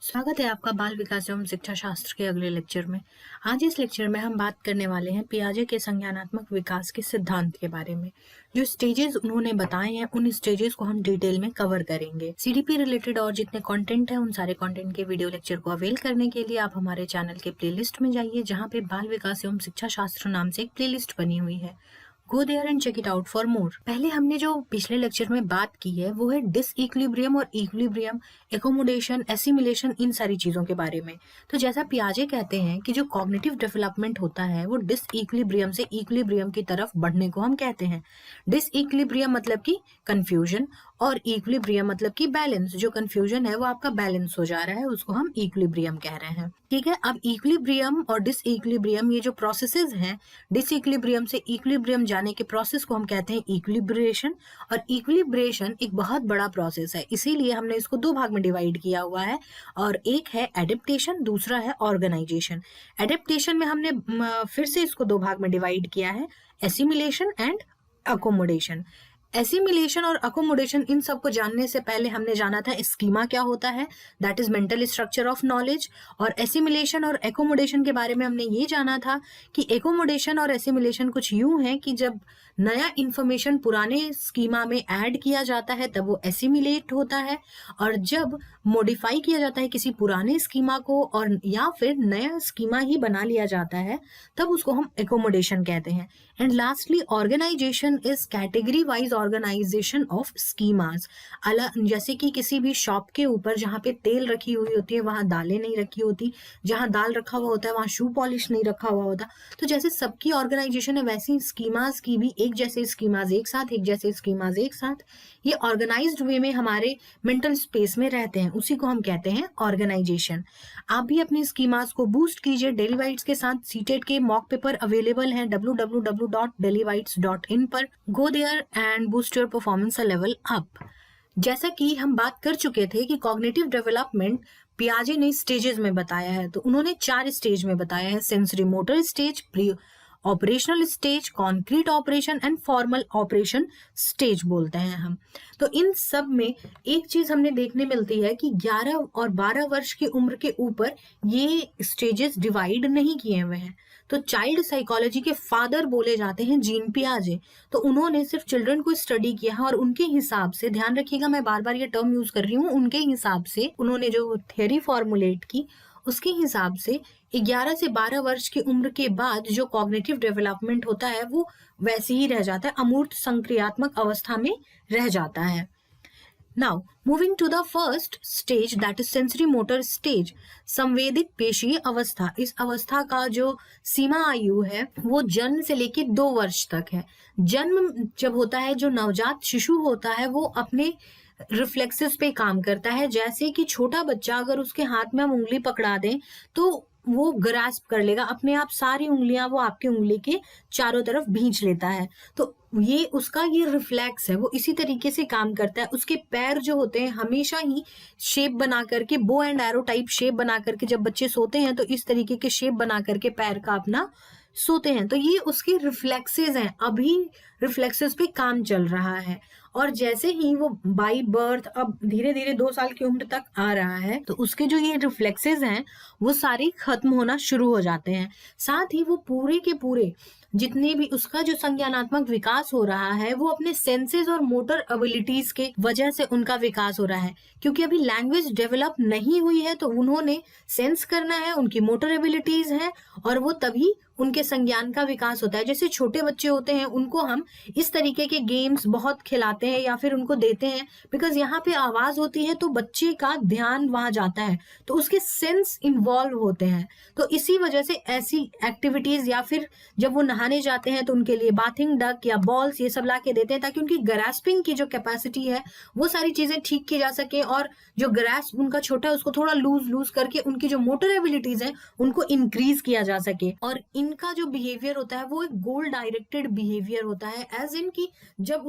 स्वागत है आपका बाल विकास एवं शिक्षा शास्त्र के अगले लेक्चर में। आज इस लेक्चर में हम बात करने वाले हैं पियाजे के संज्ञानात्मक विकास के सिद्धांत के बारे में। जो स्टेजेस उन्होंने बताए हैं उन स्टेजेस को हम डिटेल में कवर करेंगे। सीडीपी रिलेटेड और जितने कंटेंट है उन सारे कंटेंट के वीडियो लेक्चर को अवेल करने के लिए आप हमारे चैनल के प्लेलिस्ट में जाइए, जहाँ पे बाल विकास एवं शिक्षा शास्त्र नाम से एक प्लेलिस्ट बनी हुई है। Go there and check it out for more. पहले हमने जो पिछले लेक्चर में बात की है वो है डिसइक्विलिब्रियम और इक्विलिब्रियम, एकोमोडेशन, एसिमिलेशन, इन सारी चीजों के बारे में। तो जैसा पियाजे कहते हैं कि जो कॉग्निटिव डेवलपमेंट होता है वो डिसइक्विलिब्रियम से इक्विलिब्रियम की तरफ बढ़ने को हम कहते हैं। डिसइक्विलिब्रियम मतलब कि कंफ्यूजन और इक्विलिब्रियम मतलब कि बैलेंस। जो कंफ्यूजन है वो आपका बैलेंस हो जा रहा है, उसको हम इक्विलिब्रियम कह रहे हैं। ठीक है, अब इक्विलिब्रियम और डिसइक्विलिब्रियम ये जो प्रोसेसेस हैं, डिसइक्विलिब्रियम से इक्विलिब्रियम जाने के प्रोसेस को हम कहते हैं इक्विलिब्रेशन। और इक्विलिब्रेशन एक बहुत बड़ा प्रोसेस है, इसीलिए हमने इसको दो भाग में डिवाइड किया हुआ है। और एक है एडेप्टेशन, दूसरा है ऑर्गेनाइजेशन। एडेप्टेशन में हमने फिर से इसको दो भाग में डिवाइड किया है, एसिमिलेशन एंड अकोमोडेशन। एसिमिलेशन और अकोमोडेशन इन सब को जानने से पहले हमने जाना था स्कीमा क्या होता है, that is mental structure of knowledge. और एसिमिलेशन और एकोमोडेशन के बारे में हमने ये जाना था कि एकोमोडेशन और एसिमिलेशन कुछ यूं है कि जब नया इंफॉर्मेशन पुराने स्कीमा में ऐड किया जाता है तब वो एसिमिलेट होता है, और जब मॉडिफाई किया जाता है किसी पुराने स्कीमा को और या फिर नया स्कीमा ही बना लिया जाता है तब उसको हम एकोमोडेशन कहते हैं। And lastly organisation is category wise organisation of schemas. जैसे कि किसी भी शॉप के ऊपर जहाँ पे तेल रखी हुई होती है वहां दालें नहीं रखी होती, जहाँ दाल रखा हुआ होता है वहां शू पॉलिश नहीं रखा हुआ होता। तो जैसे सबकी ऑर्गेनाइजेशन है वैसी स्कीमास की भी एक जैसे स्कीमास एक साथ, एक जैसे स्कीमास एक साथ, ये ऑर्गेनाइज्ड वे में हमारे मेंटल स्पेस में रहते हैं, उसी को हम कहते हैं ऑर्गेनाइजेशन। आप भी अपनी स्कीमास को बूस्ट कीजिए डेलीवाइट्स के साथ। सीटेट के मॉक पेपर अवेलेबल हैं www.dailywites.in पर। Go there and boost your performance a level up. जैसा कि हम बात कर चुके थे कि कॉग्निटिव डेवलपमेंट पियाजे ने स्टेजेस में बताया है, तो उन्होंने 4 स्टेज में बताया है, sensory motor stage, pre operational stage, concrete operation and formal operation stage बोलते हैं हम। तो इन सब में एक चीज हमने देखने मिलती है कि 11 और 12 वर्ष की उम्र के ऊपर ये स्टेजेस डिवाइड नहीं किए हुए हैं। तो चाइल्ड साइकोलॉजी के फादर बोले जाते हैं जीन पियाजे। तो उन्होंने सिर्फ चिल्ड्रन को स्टडी किया है और उनके हिसाब से, ध्यान रखिएगा मैं बार बार ये टर्म यूज कर रही हूँ, उनके हिसाब से उन्होंने जो थ्योरी फॉर्मुलेट की उसके हिसाब से 11 से 12 वर्ष की उम्र के बाद जो कॉग्निटिव डेवलपमेंट होता है वो वैसे ही रह जाता है, अमूर्त संक्रियात्मक अवस्था में रह जाता है। Now moving to the first stage that is sensory motor stage, संवेदित पेशीय अवस्था। इस अवस्था का जो सीमा आयु है वो जन्म से लेकर 2 वर्ष तक है। जन्म जब होता है, जो नवजात शिशु होता है वो अपने रिफ्लेक्सेस पे काम करता है। जैसे कि छोटा बच्चा अगर उसके हाथ में हम उंगली पकड़ा दें तो वो ग्रास्प कर लेगा अपने आप, सारी उंगलियां वो आपकी उंगली के चारों तरफ भींच लेता है। तो ये उसका ये रिफ्लेक्स है, वो इसी तरीके से काम करता है। उसके पैर जो होते हैं हमेशा ही शेप बना करके, bow and arrow type shape बना करके, जब बच्चे सोते हैं तो इस तरीके के शेप बना करके पैर का अपना सोते हैं। तो ये उसके रिफ्लेक्सेस हैं, अभी रिफ्लेक्सेस पे काम चल रहा है। और जैसे ही वो बाई बर्थ अब धीरे धीरे 2 साल की उम्र तक आ रहा है तो उसके जो ये रिफ्लेक्सेस हैं वो सारे खत्म होना शुरू हो जाते हैं। साथ ही वो पूरे के पूरे जितने भी उसका जो संज्ञानात्मक विकास हो रहा है वो अपने सेंसेस और मोटर एबिलिटीज के वजह से उनका विकास हो रहा है, क्योंकि अभी लैंग्वेज डेवलप नहीं हुई है तो उन्होंने सेंस करना है, उनकी मोटर एबिलिटीज है और वो तभी उनके संज्ञान का विकास होता है। जैसे छोटे बच्चे होते हैं उनको हम इस तरीके के गेम्स बहुत खिलाते हैं या फिर उनको देते हैं, बिकॉज यहाँ पे आवाज होती है तो बच्चे का ध्यान वहां जाता है, तो उसके सेंस इन्वॉल्व होते हैं। तो इसी वजह से ऐसी एक्टिविटीज, या फिर जब वो नहाने जाते हैं तो उनके लिए बाथिंग डक या बॉल्स ये सब ला के देते हैं ताकि उनकी ग्रास्पिंग की जो कैपेसिटी है वो सारी चीजें ठीक की जा सके, और जो ग्रास्प उनका छोटा है उसको थोड़ा लूज लूज करके उनकी जो मोटर एबिलिटीज है उनको इंक्रीज किया जा सके। और इनका जो बिहेवियर होता है वो एक गोल डायरेक्टेड बिहेवियर होता है, एज इन की जब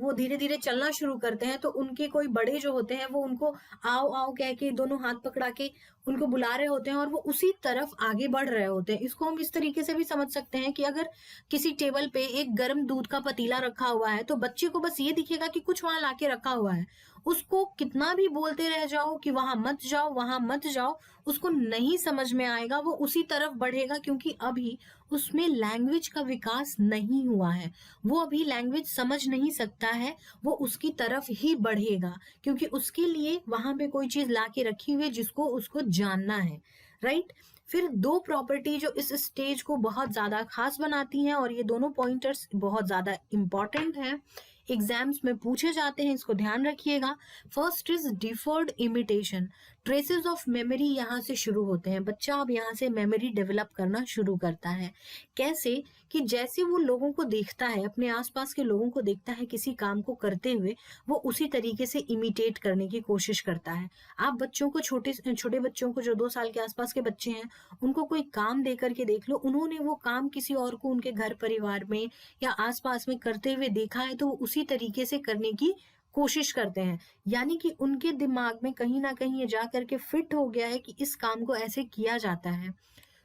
वो धीरे धीरे चलना शुरू करते हैं तो उनके कोई बड़े जो होते हैं वो उनको आओ आओ कह के दोनों हाथ पकड़ा के उनको बुला रहे होते हैं और वो उसी तरफ आगे बढ़ रहे होते हैं। इसको हम इस तरीके से भी समझ सकते हैं कि अगर किसी टेबल पे एक गर्म दूध का पतीला रखा हुआ है तो बच्चे को बस ये दिखेगा कि कुछ वहां लाके रखा हुआ है। उसको कितना भी बोलते रह जाओ कि वहां मत जाओ, वहां मत जाओ, उसको नहीं समझ में आएगा, वो उसी तरफ बढ़ेगा, क्योंकि अभी उसमें लैंग्वेज का विकास नहीं हुआ है। वो अभी लैंग्वेज समझ नहीं सकता है, वो उसकी तरफ ही बढ़ेगा, क्योंकि उसके लिए वहां पे कोई चीज ला के रखी हुई है जिसको उसको जानना है, राइट। फिर दो प्रॉपर्टी जो इस स्टेज को बहुत ज्यादा खास बनाती हैं, और ये दोनों पॉइंटर्स बहुत ज्यादा इंपॉर्टेंट हैं, एग्जाम्स में पूछे जाते हैं, इसको ध्यान रखिएगा। First is deferred imitation. Traces of memory यहाँ से शुरू होते हैं। बच्चा अब यहाँ से मेमोरी डेवलप करना शुरू करता है। कैसे कि जैसे वो लोगों को देखता है, अपने आसपास के लोगों को देखता है किसी काम को करते हुए, वो उसी तरीके से इमिटेट करने की कोशिश करता है। आप बच्चों को, छोटे छोटे बच्चों को, जो 2 साल के आसपास के बच्चे हैं, उनको कोई काम दे करके देख लो, उन्होंने वो काम किसी और को उनके घर परिवार में या आसपास में करते हुए देखा है तो वो उसी तरीके से करने की कोशिश करते हैं। यानी कि उनके दिमाग में कहीं ना कहीं ये जा करके फिट हो गया है कि इस काम को ऐसे किया जाता है,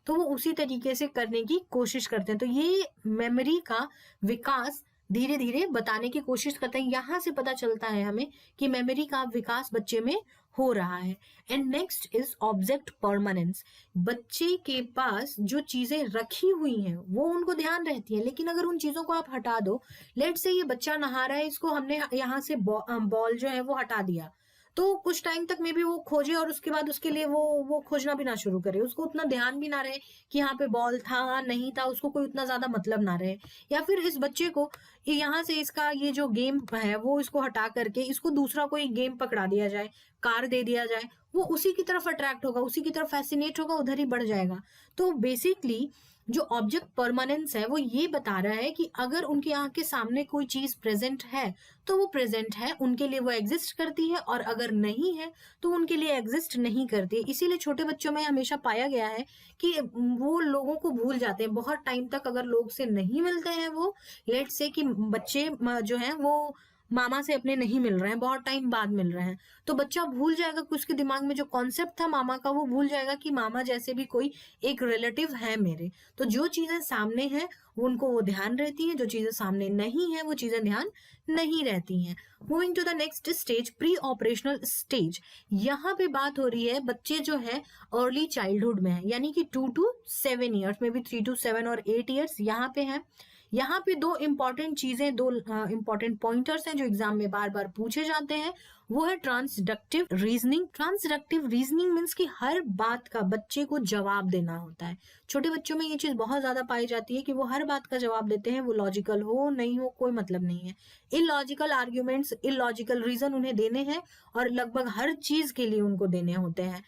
तो वो उसी तरीके से करने की कोशिश करते हैं। तो ये मेमोरी का विकास धीरे धीरे बताने की कोशिश करते हैं। यहां से पता चलता है हमें कि मेमोरी का विकास बच्चे में हो रहा है। And next is object permanence. बच्चे के पास जो चीजें रखी हुई हैं वो उनको ध्यान रहती है, लेकिन अगर उन चीजों को आप हटा दो, लेट से ये बच्चा नहा रहा है, इसको हमने यहाँ से बॉल जो है वो हटा दिया, तो कुछ टाइम तक मे बी वो खोजे और उसके बाद उसके लिए वो खोजना भी ना शुरू करे, उसको उतना ध्यान भी ना रहे कि यहाँ पे बॉल था नहीं था, उसको कोई उतना ज्यादा मतलब ना रहे। या फिर इस बच्चे को यहाँ से इसका ये जो गेम है वो इसको हटा करके इसको दूसरा कोई गेम पकड़ा दिया जाए, कार दे दिया जाए, वो उसी की तरफ अट्रैक्ट होगा, उसी की तरफ फैसिनेट होगा, उधर ही बढ़ जाएगा। तो बेसिकली जो ऑब्जेक्ट परमानेंस है वो ये बता रहा है कि अगर उनकी आंख के सामने कोई चीज प्रेजेंट है तो वो प्रेजेंट है, उनके लिए वो एग्जिस्ट करती है, और अगर नहीं है तो उनके लिए एग्जिस्ट नहीं करती। इसीलिए छोटे बच्चों में हमेशा पाया गया है कि वो लोगों को भूल जाते हैं बहुत टाइम तक। अगर लोग से नहीं मिलते हैं, वो लेट से कि बच्चे जो है वो मामा से अपने नहीं मिल रहे हैं, बहुत टाइम बाद मिल रहे हैं, तो बच्चा भूल जाएगा कि उसके दिमाग में जो कॉन्सेप्ट था मामा का, वो भूल जाएगा कि मामा जैसे भी कोई एक रिलेटिव है मेरे। तो जो चीजें सामने हैं उनको वो ध्यान रहती हैं, जो चीजें सामने नहीं है वो चीजें ध्यान नहीं रहती हैं। Moving to the next stage, pre operational stage. यहाँ पे बात हो रही है बच्चे जो है अर्ली चाइल्डहुड में है, यानी कि 2 to 7 ईयर्स में भी, 3 to 7 और 8 ईयर्स यहाँ पे है। यहाँ पे दो इंपॉर्टेंट चीजें, दो इंपॉर्टेंट पॉइंटर्स हैं जो एग्जाम में बार बार पूछे जाते हैं। वो है transductive reasoning. Transductive reasoning means कि हर बात का बच्चे को जवाब देना होता है। छोटे बच्चों में ये चीज बहुत ज्यादा पाई जाती है कि वो हर बात का जवाब देते हैं, वो लॉजिकल हो नहीं हो कोई मतलब नहीं है। इलॉजिकल आर्ग्यूमेंट्स, इलॉजिकल रीजन उन्हें देने हैं, और लगभग हर चीज के लिए उनको देने होते हैं।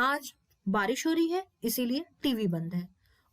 आज बारिश हो रही है इसीलिए टीवी बंद है,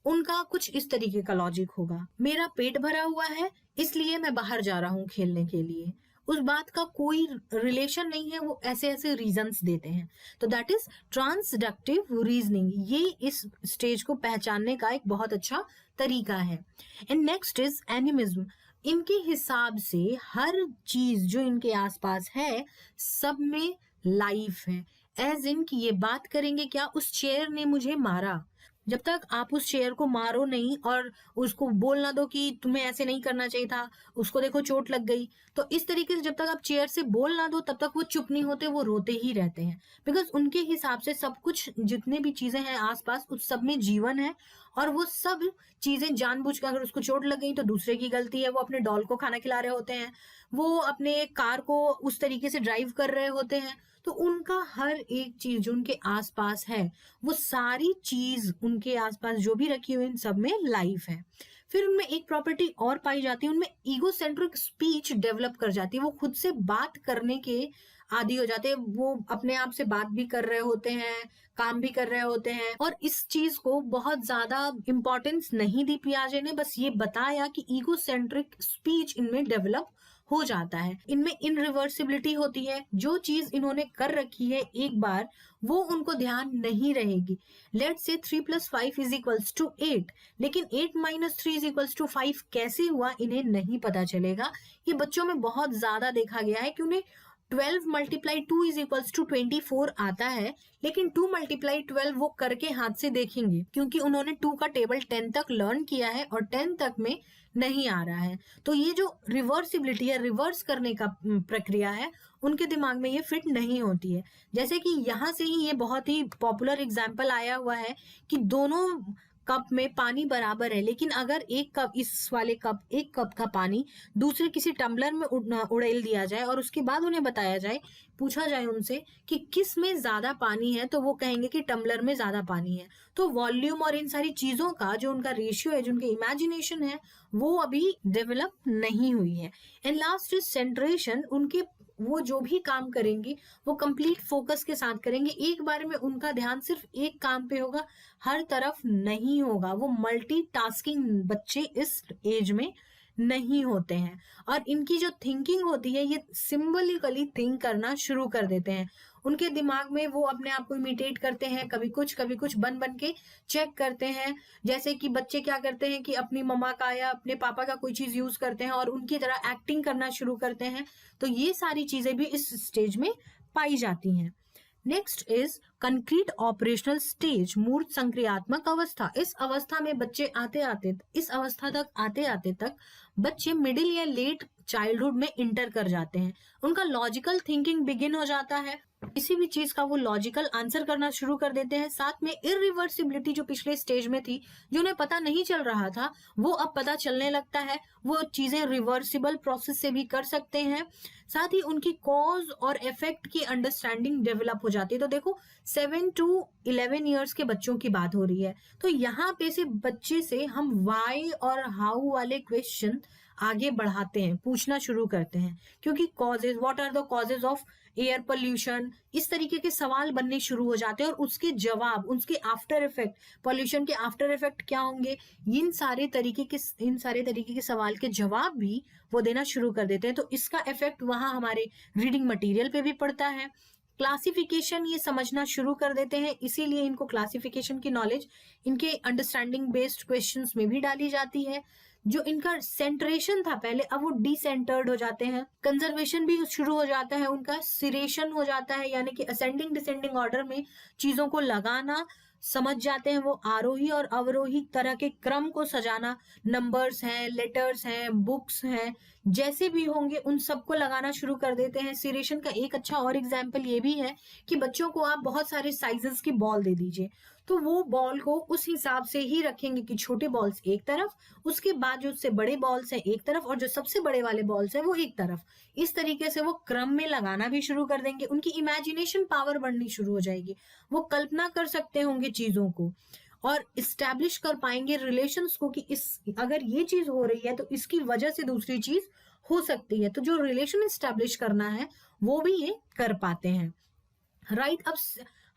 उनका कुछ इस तरीके का लॉजिक होगा। मेरा पेट भरा हुआ है इसलिए मैं बाहर जा रहा हूँ खेलने के लिए, उस बात का कोई रिलेशन नहीं है, वो ऐसे ऐसे रीजंस देते हैं। तो दैट इज ट्रांसडक्टिव रीजनिंग। ये इस स्टेज को पहचानने का एक बहुत अच्छा तरीका है। And next is animism. इनके हिसाब से हर चीज जो इनके आसपास है सब में लाइफ है। एज इन कि ये बात करेंगे क्या, उस चेयर ने मुझे मारा, जब तक आप उस चेयर को मारो नहीं और उसको बोल ना दो कि तुम्हें ऐसे नहीं करना चाहिए था, उसको देखो चोट लग गई, तो इस तरीके से जब तक आप चेयर से बोल ना दो तब तक वो चुप नहीं होते, वो रोते ही रहते हैं। बिकॉज उनके हिसाब से सब कुछ, जितने भी चीजें हैं आसपास, उस सब में जीवन है, और वो सब चीजें जानबूझकर, अगर उसको चोट लग गई तो दूसरे की गलती है। वो अपने डॉल को खाना खिला रहे होते हैं, वो अपने कार को उस तरीके से ड्राइव कर रहे होते हैं। तो उनका हर एक चीज जो उनके आसपास है, वो सारी चीज उनके आसपास जो भी रखी हुई, इन सब में लाइफ है। फिर उनमें एक प्रॉपर्टी और पाई जाती है, उनमें ईगोसेंट्रिक स्पीच डेवलप कर जाती है। वो खुद से बात करने के आदी हो जाते हैं, वो अपने आप से बात भी कर रहे होते हैं, काम भी कर रहे होते हैं। और इस चीज को बहुत ज्यादा इंपॉर्टेंस नहीं दी पियाजे ने, बस ये बताया कि ईगोसेंट्रिक स्पीच इनमें डेवलप हो जाता है। इनमें इनरिवर्सिबिलिटी होती है, जो चीज इन्होंने कर रखी है एक बार वो उनको ध्यान नहीं रहेगी। लेट से 3 + 5 = 8, लेकिन 8 - 3 = 5 कैसे हुआ इन्हें नहीं पता चलेगा। ये बच्चों में बहुत ज्यादा देखा गया है कि उन्हें 12 मल्टीप्लाई 2 इज इक्वल्स टू 24 आता है, लेकिन 2 मल्टीप्लाई 12 वो करके हाथ से देखेंगे, क्योंकि उन्होंने 2 का टेबल 10 तक लर्न किया है और 10 तक में नहीं आ रहा है। तो ये जो रिवर्सिबिलिटी है, रिवर्स करने का प्रक्रिया है, उनके दिमाग में ये फिट नहीं होती है। जैसे कि यहाँ से ही ये बहुत ही पॉपुलर एग्जाम्पल आया हुआ है कि दोनों कप में पानी बराबर है, लेकिन अगर एक कप, इस वाले कप, एक कप का पानी दूसरे किसी टम्बलर में उड़ेल दिया जाए और उसके बाद उन्हें बताया जाए, पूछा जाए उनसे कि किस में ज्यादा पानी है, तो वो कहेंगे कि टम्बलर में ज्यादा पानी है। तो वॉल्यूम और इन सारी चीजों का जो उनका रेशियो है, जो उनकी इमेजिनेशन है, वो अभी डेवलप नहीं हुई है। And last is सेंट्रेशन। उनके वो जो भी काम करेंगे वो कंप्लीट फोकस के साथ करेंगे, एक बार में उनका ध्यान सिर्फ एक काम पे होगा, हर तरफ नहीं होगा। वो मल्टीटास्किंग बच्चे इस एज में नहीं होते हैं। और इनकी जो थिंकिंग होती है, ये सिंबलिकली थिंक करना शुरू कर देते हैं। उनके दिमाग में वो अपने आप को इमिटेट करते हैं, कभी कुछ बन बन के चेक करते हैं। जैसे कि बच्चे क्या करते हैं कि अपनी मम्मा का या अपने पापा का कोई चीज यूज करते हैं और उनकी तरह एक्टिंग करना शुरू करते हैं। तो ये सारी चीजें भी इस स्टेज में पाई जाती हैं। Next is concrete operational stage, मूर्त संक्रियात्मक अवस्था। इस अवस्था में बच्चे इस अवस्था तक आते तक बच्चे मिडिल या लेट चाइल्डहुड में इंटर कर जाते हैं। उनका लॉजिकल थिंकिंग बिगिन हो जाता है, किसी भी चीज का वो लॉजिकल आंसर करना शुरू कर देते हैं। साथ में इरिवर्सिबिलिटी जो पिछले स्टेज में थी, जो उन्हें पता नहीं चल रहा था, वो अब पता चलने लगता है। वो चीजें रिवर्सिबल प्रोसेस से भी कर सकते हैं। साथ ही उनकी कॉज और इफेक्ट की अंडरस्टैंडिंग डेवलप हो जाती है। तो देखो 7 to 11 ईयर्स के बच्चों की बात हो रही है, तो यहाँ पे से बच्चे से हम वाई और हाउ वाले क्वेश्चन आगे बढ़ाते हैं, पूछना शुरू करते हैं, क्योंकि causes, what are the causes of air pollution, इस तरीके के सवाल बनने शुरू हो जाते हैं। और उसके जवाब, उसके आफ्टर इफेक्ट, पोल्यूशन के आफ्टर इफेक्ट क्या होंगे, इन सारे तरीके के सवाल के जवाब भी वो देना शुरू कर देते हैं। तो इसका इफेक्ट वहां हमारे रीडिंग मटेरियल पे भी पड़ता है। क्लासिफिकेशन ये समझना शुरू कर देते हैं, इसीलिए इनको क्लासिफिकेशन की नॉलेज इनके अंडरस्टैंडिंग बेस्ड क्वेश्चंस में भी डाली जाती है। जो इनका सेंट्रेशन था पहले, अब वो डिसेंटर्ड हो जाते हैं। कंजर्वेशन भी शुरू हो जाता है उनका, सिरेशन हो जाता है, यानी कि असेंडिंग डिसेंडिंग ऑर्डर में चीजों को लगाना समझ जाते हैं। वो आरोही और अवरोही तरह के क्रम को सजाना, नंबर्स हैं, लेटर्स हैं, बुक्स हैं, जैसे भी होंगे उन सबको लगाना शुरू कर देते हैं। सिरेशन का एक अच्छा और एग्जाम्पल ये भी है कि बच्चों को आप बहुत सारे साइजेस की बॉल दे दीजिए, तो वो बॉल को उस हिसाब से ही रखेंगे कि छोटे बॉल्स एक तरफ, उसके बाद जो उससे बड़े बॉल्स हैं एक तरफ, और जो सबसे बड़े वाले बॉल्स हैं वो एक तरफ। इस तरीके से वो क्रम में लगाना भी शुरू कर देंगे। उनकी इमेजिनेशन पावर बढ़नी शुरू हो जाएगी, वो कल्पना कर सकते होंगे चीजों को और इस्टेब्लिश कर पाएंगे रिलेशंस को, कि अगर ये चीज हो रही है तो इसकी वजह से दूसरी चीज हो सकती है। तो जो रिलेशन इस्टेब्लिश करना है वो भी ये कर पाते हैं। राइट, अब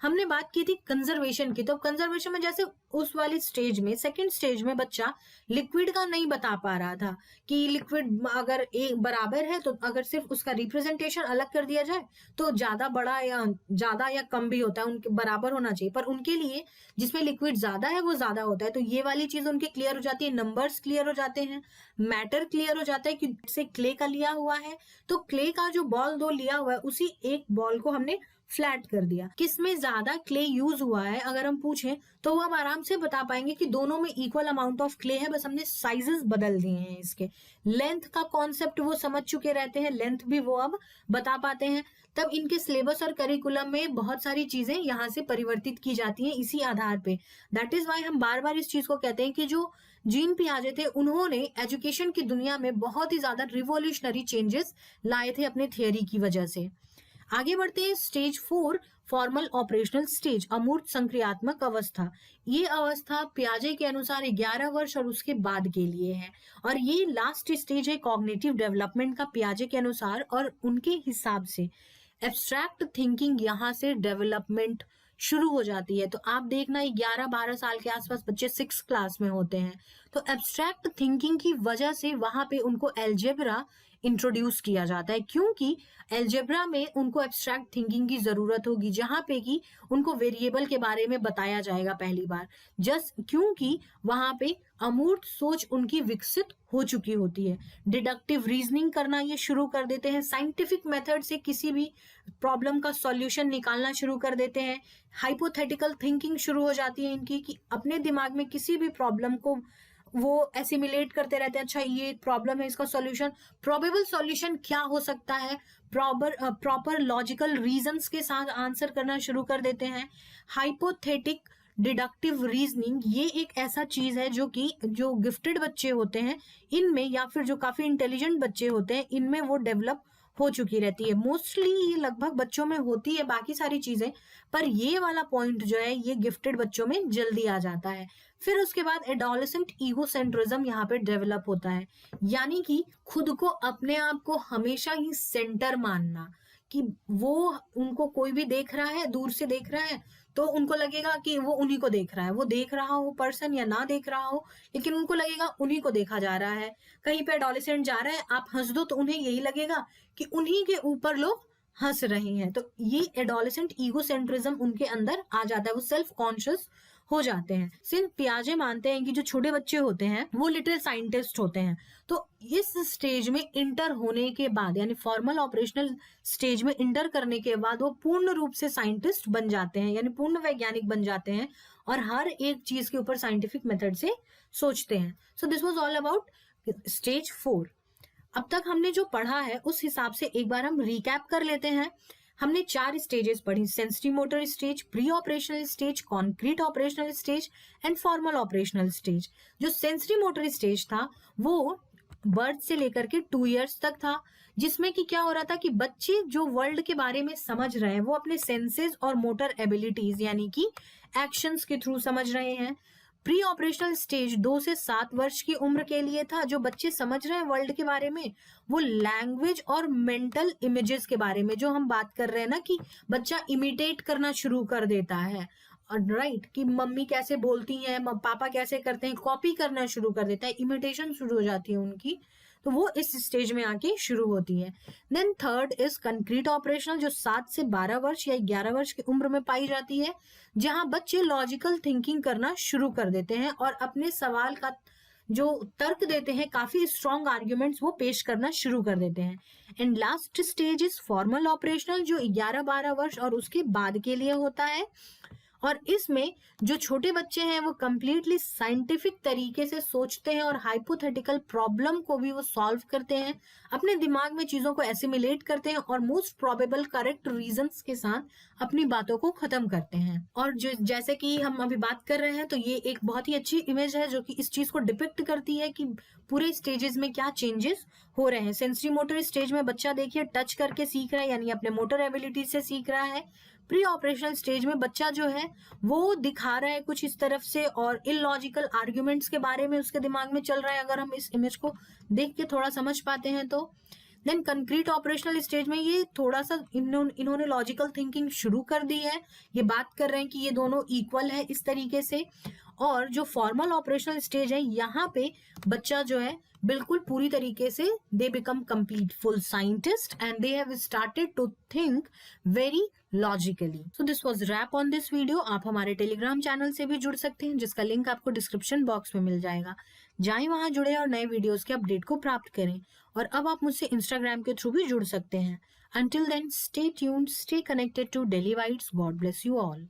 हमने बात की थी कंजर्वेशन की, तो कंजर्वेशन में जैसे उस वाली स्टेज में, सेकंड स्टेज में बच्चा लिक्विड का नहीं बता पा रहा था कि लिक्विड अगर एक बराबर है, तो अगर सिर्फ उसका रिप्रेजेंटेशन अलग कर दिया जाए तो ज्यादा या कम भी होता है, उनके बराबर होना चाहिए। पर उनके लिए जिसमें लिक्विड ज्यादा है वो ज्यादा होता है, तो ये वाली चीज उनकी क्लियर हो जाती है। नंबर्स क्लियर हो जाते हैं, मैटर क्लियर हो जाता है कि से क्ले का लिया हुआ है, तो क्ले का जो बॉल 2 लिया हुआ है, उसी एक बॉल को हमने फ्लैट कर दिया। किसमें ज्यादा क्ले यूज हुआ है अगर हम पूछें, तो वो हम आराम से बता पाएंगे कि दोनों में इक्वल अमाउंट ऑफ क्ले है, बस हमने साइजेस बदल दिए हैं इसके। लेंथ का कॉन्सेप्ट वो समझ चुके रहते हैं, लेंथ भी वो अब बता पाते हैं। तब इनके सिलेबस और करिकुलम में बहुत सारी चीजें यहाँ से परिवर्तित की जाती हैं इसी आधार पे। दैट इज वाई हम बार बार इस चीज को कहते हैं कि जो जीन पियाजे थे, उन्होंने एजुकेशन की दुनिया में बहुत ही ज्यादा रिवोल्यूशनरी चेंजेस लाए थे अपने थियोरी की वजह से। आगे बढ़ते हैं स्टेज 4, फॉर्मल ऑपरेशनल स्टेज, अमूर्त संक्रियात्मक अवस्था। ये अवस्था पियाजे के अनुसार 11 वर्ष और उसके बाद के लिए है, और ये लास्ट स्टेज है कॉग्निटिव डेवलपमेंट का पियाजे के अनुसार और उनके हिसाब से। एब्स्ट्रैक्ट थिंकिंग यहाँ से डेवलपमेंट शुरू हो जाती है। तो आप देखना 11-12 साल के आसपास बच्चे 6 क्लास में होते हैं, तो एब्स्ट्रैक्ट थिंकिंग की वजह से वहां पे उनको एल्जेब्रा इंट्रोड्यूस किया जाता है, क्योंकि एल्जेब्रा में उनको एब्स्ट्रैक्ट थिंकिंग की जरूरत होगी, जहां पे कि उनको वेरिएबल के बारे में बताया जाएगा पहली बार, जस्ट क्योंकि वहां पे अमूर्त सोच उनकी विकसित हो चुकी होती है। डिडक्टिव रीजनिंग करना ये शुरू कर देते हैं, साइंटिफिक मेथड से किसी भी प्रॉब्लम का सॉल्यूशन निकालना शुरू कर देते हैं। हाइपोथेटिकल थिंकिंग शुरू हो जाती है इनकी, कि अपने दिमाग में किसी भी प्रॉब्लम को वो एसिमिलेट करते रहते हैं। अच्छा, ये प्रॉब्लम है, इसका सॉल्यूशन, प्रोबेबल सॉल्यूशन क्या हो सकता है, प्रॉपर लॉजिकल रीजंस के साथ आंसर करना शुरू कर देते हैं। हाइपोथेटिक डिडक्टिव रीजनिंग ये एक ऐसा चीज है जो कि जो गिफ्टेड बच्चे होते हैं इनमें, या फिर जो काफी इंटेलिजेंट बच्चे होते हैं इनमें वो डेवलप हो चुकी रहती है। मोस्टली ये लगभग बच्चों में होती है बाकी सारी चीजें, पर ये वाला पॉइंट जो है ये गिफ्टेड बच्चों में जल्दी आ जाता है। फिर उसके बाद एडोलेसेंट ईगोसेंट्रिज्म यहाँ पे डेवलप होता है, यानी कि खुद को, अपने आप को हमेशा ही सेंटर मानना, कि वो, उनको कोई भी देख रहा है, दूर से देख रहा है तो उनको लगेगा कि वो उन्हीं को देख रहा है, वो देख रहा हो पर्सन या ना देख रहा हो, लेकिन उनको लगेगा उन्हीं को देखा जा रहा है। कहीं पे एडोलेसेंट जा रहा है, आप हंस दो तो उन्हें यही लगेगा कि उन्हीं के ऊपर लोग हंस रहे हैं। तो ये एडोलेसेंट ईगोसेंट्रिज्म उनके अंदर आ जाता है, वो सेल्फ कॉन्शियस हो जाते हैं। सिर्फ पियाजे मानते हैं कि जो छोटे बच्चे होते हैं वो लिटिल साइंटिस्ट होते हैं। तो इस स्टेज में इंटर होने के बाद, यानी फॉर्मल ऑपरेशनल स्टेज में इंटर करने के बाद वो पूर्ण रूप से साइंटिस्ट बन जाते हैं, यानी पूर्ण वैज्ञानिक बन जाते हैं और हर एक चीज के ऊपर साइंटिफिक मेथड से सोचते हैं। सो this was all about stage 4। अब तक हमने जो पढ़ा है उस हिसाब से एक बार हम रिकैप कर लेते हैं। हमने 4 स्टेजेस पढ़ी, sensory motor stage, pre operational stage, concrete operational stage and formal operational stage. जो सेंसरी मोटर स्टेज था वो बर्थ से लेकर के 2 इयर्स तक था, जिसमें कि क्या हो रहा था कि बच्चे जो वर्ल्ड के बारे में समझ रहे हैं वो अपने सेंसेस और मोटर एबिलिटीज यानी कि एक्शंस के थ्रू समझ रहे हैं। प्री ऑपरेशनल स्टेज 2 से 7 वर्ष की उम्र के लिए था। जो बच्चे समझ रहे हैं वर्ल्ड के बारे में वो लैंग्वेज और मेंटल इमेजेस के बारे में, जो हम बात कर रहे हैं ना कि बच्चा इमिटेट करना शुरू कर देता है, राइट, कि मम्मी कैसे बोलती हैं, पापा कैसे करते हैं, कॉपी करना शुरू कर देता है, इमिटेशन शुरू हो जाती है उनकी। तो वो इस स्टेज में आके शुरू होती है। Then third is concrete operational, जो 7 से 12 वर्ष या 11 वर्ष की उम्र में पाई जाती है, जहां बच्चे लॉजिकल थिंकिंग करना शुरू कर देते हैं और अपने सवाल का जो तर्क देते हैं, काफी स्ट्रॉन्ग आर्ग्यूमेंट्स वो पेश करना शुरू कर देते हैं। And last stage is formal operational, जो 11-12 वर्ष और उसके बाद के लिए होता है। और इसमें जो छोटे बच्चे हैं वो कंप्लीटली साइंटिफिक तरीके से सोचते हैं और हाइपोथेटिकल प्रॉब्लम को भी वो सॉल्व करते हैं, अपने दिमाग में चीजों को एसिमिलेट करते हैं और मोस्ट प्रोबेबल करेक्ट रीजंस के साथ अपनी बातों को खत्म करते हैं। और जो जैसे कि हम अभी बात कर रहे हैं, तो ये एक बहुत ही अच्छी इमेज है जो कि इस चीज को डिपिक्ट करती है कि पूरे स्टेजेस में क्या चेंजेस हो रहे हैं। सेंसरी मोटर स्टेज में बच्चा देखिए टच करके सीख रहा है, यानी अपने मोटर एबिलिटी से सीख रहा है। प्री ऑपरेशनल स्टेज में बच्चा जो है वो दिखा रहा है कुछ इस तरफ से और इलॉजिकल आर्ग्यूमेंट्स के बारे में उसके दिमाग में चल रहा है, अगर हम इस इमेज को देख के थोड़ा समझ पाते हैं तो। देन कंक्रीट ऑपरेशनल स्टेज में ये थोड़ा सा इन्होंने लॉजिकल थिंकिंग शुरू कर दी है, ये बात कर रहे हैं कि ये दोनों इक्वल है इस तरीके से। और जो फॉर्मल ऑपरेशनल स्टेज है यहाँ पे बच्चा जो है बिल्कुल पूरी तरीके से they become complete full scientist and they have started to think very logically. So this was wrap on this video. आप हमारे टेलीग्राम चैनल से भी जुड़ सकते हैं, जिसका लिंक आपको डिस्क्रिप्शन बॉक्स में मिल जाएगा। जाएं वहां जुड़े और नए वीडियोस के अपडेट को प्राप्त करें। और अब आप मुझसे इंस्टाग्राम के थ्रू भी जुड़ सकते हैं। Until then, stay tuned, stay connected to Daily Bites. God bless you all.